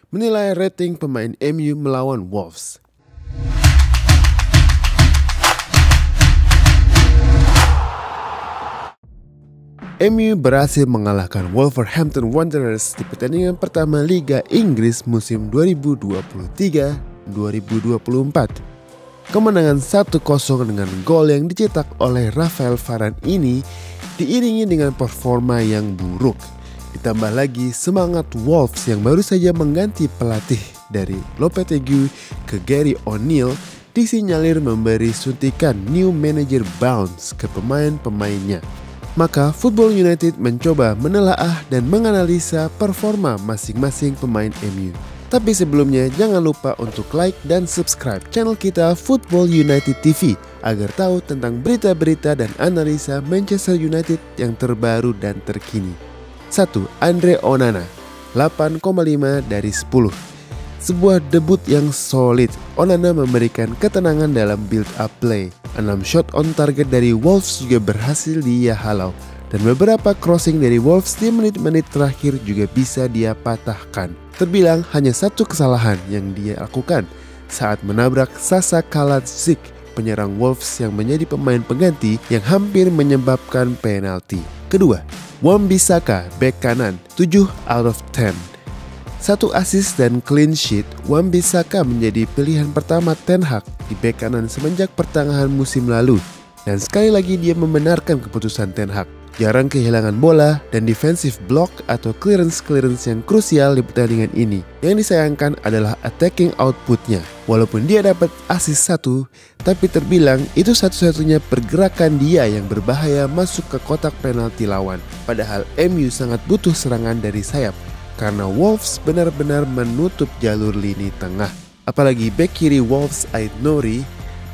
menilai rating pemain MU melawan Wolves. MU berhasil mengalahkan Wolverhampton Wanderers di pertandingan pertama Liga Inggris musim 2023-2024. Kemenangan 1-0 dengan gol yang dicetak oleh Rafael Varane ini diiringi dengan performa yang buruk. Ditambah lagi semangat Wolves yang baru saja mengganti pelatih dari Lopetegui ke Gary O'Neill disinyalir memberi suntikan new manager bounce ke pemain-pemainnya. Maka Football United mencoba menelaah dan menganalisa performa masing-masing pemain MU. Tapi sebelumnya jangan lupa untuk like dan subscribe channel kita Football United TV agar tahu tentang berita-berita dan analisa Manchester United yang terbaru dan terkini. 1. Andre Onana 8,5 dari 10. Sebuah debut yang solid. Onana memberikan ketenangan dalam build-up play. 6 shot on target dari Wolves juga berhasil dia halau. Dan beberapa crossing dari Wolves di menit-menit terakhir juga bisa dia patahkan. Terbilang hanya satu kesalahan yang dia lakukan saat menabrak Sasa Kaladzic, penyerang Wolves yang menjadi pemain pengganti yang hampir menyebabkan penalti. Kedua, Wan-Bissaka, bek kanan 7 out of 10. 1 assist dan clean sheet, Wan-Bissaka menjadi pilihan pertama Ten Hag di bek kanan semenjak pertengahan musim lalu. Dan sekali lagi dia membenarkan keputusan Ten Hag. Jarang kehilangan bola dan defensive block atau clearance yang krusial di pertandingan ini. Yang disayangkan adalah attacking outputnya. Walaupun dia dapat assist 1, tapi terbilang itu satu-satunya pergerakan dia yang berbahaya masuk ke kotak penalti lawan. Padahal MU sangat butuh serangan dari sayap, karena Wolves benar-benar menutup jalur lini tengah. Apalagi bek kiri Wolves Aït-Nouri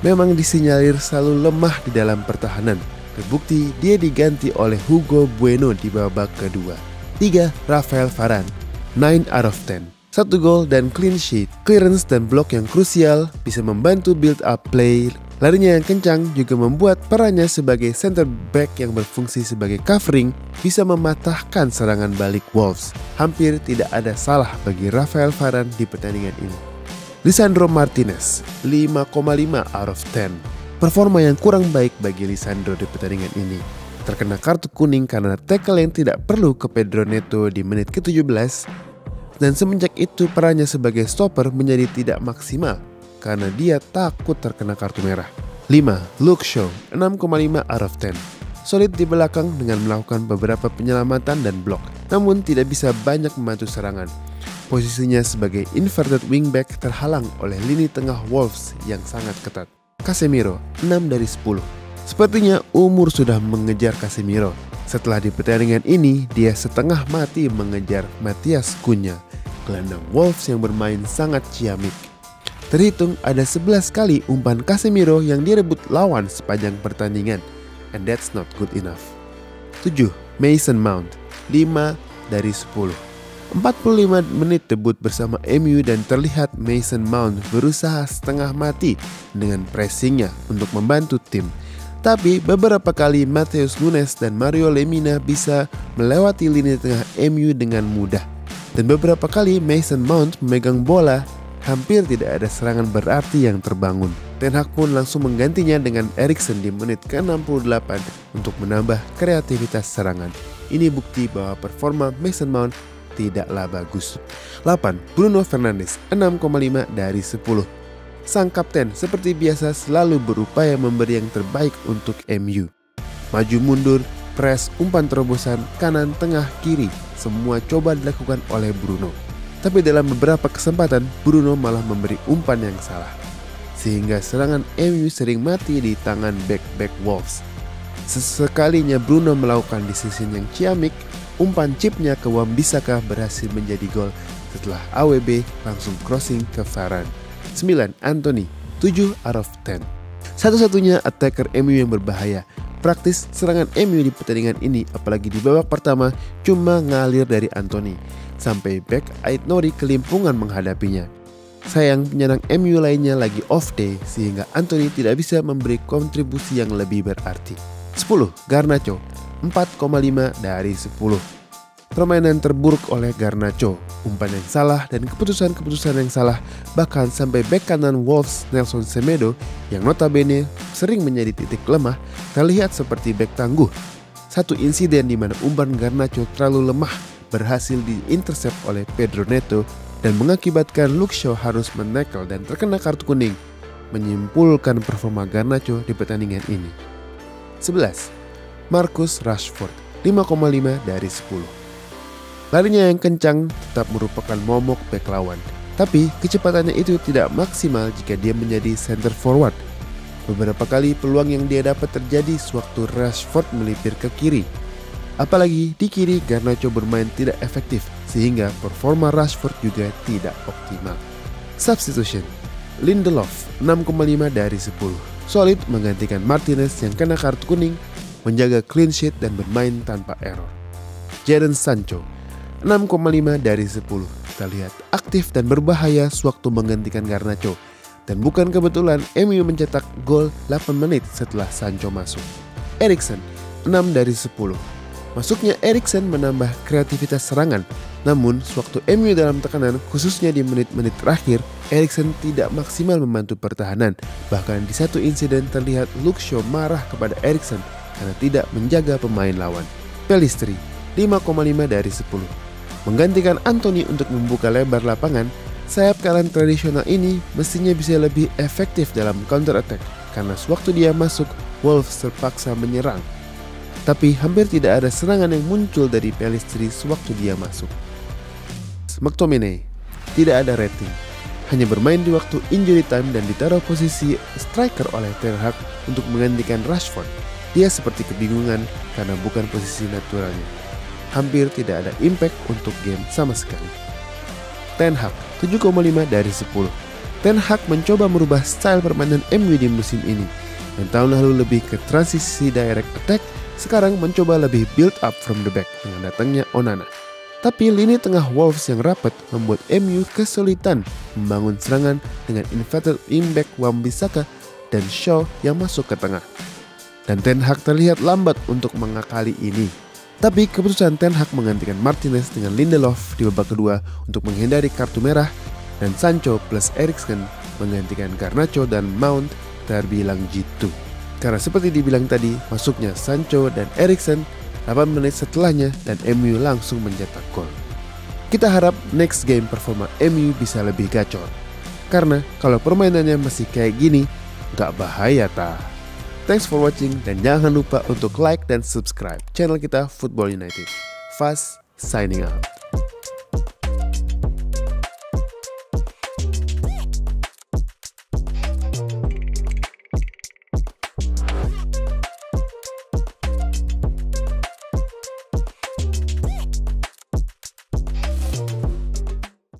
memang disinyalir selalu lemah di dalam pertahanan. Terbukti dia diganti oleh Hugo Bueno di babak kedua. 3. Rafael Varane 9 out of 10. 1 gol dan clean sheet, clearance dan blok yang krusial, bisa membantu build up play. Larinya yang kencang juga membuat perannya sebagai center back yang berfungsi sebagai covering bisa mematahkan serangan balik Wolves. Hampir tidak ada salah bagi Rafael Varane di pertandingan ini. Lisandro Martinez 5,5 out of 10. Performa yang kurang baik bagi Lisandro di pertandingan ini. Terkena kartu kuning karena tackle yang tidak perlu ke Pedro Neto di menit ke-17. Dan semenjak itu perannya sebagai stopper menjadi tidak maksimal karena dia takut terkena kartu merah. 5. Luke Shaw 6,5 out of 10. Solid di belakang dengan melakukan beberapa penyelamatan dan blok, namun tidak bisa banyak membantu serangan. Posisinya sebagai inverted wingback terhalang oleh lini tengah Wolves yang sangat ketat. Casemiro 6 dari 10. Sepertinya umur sudah mengejar Casemiro. Setelah di pertandingan ini, dia setengah mati mengejar Matheus Cunha, gelandang Wolves yang bermain sangat ciamik. Terhitung ada 11 kali umpan Casemiro yang direbut lawan sepanjang pertandingan. And that's not good enough. 7. Mason Mount 5 dari 10. 45 menit debut bersama MU dan terlihat Mason Mount berusaha setengah mati dengan pressingnya untuk membantu tim. Tapi beberapa kali Matheus Nunes dan Mario Lemina bisa melewati lini tengah MU dengan mudah. Dan beberapa kali Mason Mount memegang bola, hampir tidak ada serangan berarti yang terbangun. Ten Hag pun langsung menggantinya dengan Eriksen di menit ke-68 untuk menambah kreativitas serangan. Ini bukti bahwa performa Mason Mount tidaklah bagus. 8. Bruno Fernandes 6,5 dari 10. Sang kapten seperti biasa selalu berupaya memberi yang terbaik untuk MU. Maju mundur, press, umpan terobosan, kanan, tengah, kiri, semua coba dilakukan oleh Bruno. Tapi dalam beberapa kesempatan Bruno malah memberi umpan yang salah, sehingga serangan MU sering mati di tangan back Wolves. Sesekalinya Bruno melakukan decision yang ciamik. Umpan chipnya ke Wan-Bissaka berhasil menjadi gol setelah AWB langsung crossing ke Varane. 9. Anthony 7 out of 10. Satu-satunya attacker MU yang berbahaya. Praktis serangan MU di pertandingan ini, apalagi di babak pertama, cuma ngalir dari Anthony sampai back Aït-Nouri kelimpungan menghadapinya. Sayang penyerang MU lainnya lagi off day sehingga Anthony tidak bisa memberi kontribusi yang lebih berarti. 10. Garnacho 4,5 dari 10. permainan terburuk oleh Garnacho, umpan yang salah dan keputusan-keputusan yang salah, bahkan sampai bek kanan Wolves Nelson Semedo yang notabene sering menjadi titik lemah terlihat seperti bek tangguh. Satu insiden di mana umpan Garnacho terlalu lemah berhasil diintercept oleh Pedro Neto dan mengakibatkan Luke Shaw harus menekel dan terkena kartu kuning, menyimpulkan performa Garnacho di pertandingan ini. 11. Marcus Rashford, 5,5 dari 10. Larinya yang kencang tetap merupakan momok bek lawan, tapi kecepatannya itu tidak maksimal jika dia menjadi center forward. Beberapa kali peluang yang dia dapat terjadi sewaktu Rashford melipir ke kiri. Apalagi di kiri Garnacho bermain tidak efektif sehingga performa Rashford juga tidak optimal. Substitution, Lindelof 6,5 dari 10. Solid menggantikan Martinez yang kena kartu kuning, menjaga clean sheet dan bermain tanpa error. Jadon Sancho 6,5 dari 10. Kita lihat aktif dan berbahaya sewaktu menggantikan Garnacho. Dan bukan kebetulan MU mencetak gol 8 menit setelah Sancho masuk. Eriksen 6 dari 10. Masuknya Eriksen menambah kreativitas serangan. Namun sewaktu MU dalam tekanan khususnya di menit-menit terakhir, Eriksen tidak maksimal membantu pertahanan. Bahkan di satu insiden terlihat Luke Shaw marah kepada Eriksen karena tidak menjaga pemain lawan. Pellistri 5,5 dari 10. Menggantikan Anthony untuk membuka lebar lapangan, sayap kanan tradisional ini mestinya bisa lebih efektif dalam counter attack karena sewaktu dia masuk, Wolves terpaksa menyerang. Tapi hampir tidak ada serangan yang muncul dari Pellistri sewaktu dia masuk. McTominay tidak ada rating, hanya bermain di waktu injury time dan ditaruh posisi striker oleh Ten Hag untuk menggantikan Rashford. Dia seperti kebingungan karena bukan posisi naturalnya. Hampir tidak ada impact untuk game sama sekali. Ten Hag 7,5 dari 10. Ten Hag mencoba merubah style permainan MU di musim ini. Yang tahun lalu lebih ke transisi direct attack, sekarang mencoba lebih build up from the back dengan datangnya Onana. Tapi lini tengah Wolves yang rapat membuat MU kesulitan membangun serangan dengan inverted wingback Wan-Bissaka dan Shaw yang masuk ke tengah. Dan Ten Hag terlihat lambat untuk mengakali ini. Tapi keputusan Ten Hag menggantikan Martinez dengan Lindelof di babak kedua untuk menghindari kartu merah dan Sancho plus Eriksen menggantikan Garnacho dan Mount terbilang jitu. Karena seperti dibilang tadi, masuknya Sancho dan Eriksen 8 menit setelahnya dan MU langsung mencetak gol. Kita harap next game performa MU bisa lebih gacor. Karena kalau permainannya masih kayak gini, gak bahaya tah. Thanks for watching dan jangan lupa untuk like dan subscribe channel kita Football United. Fast signing out.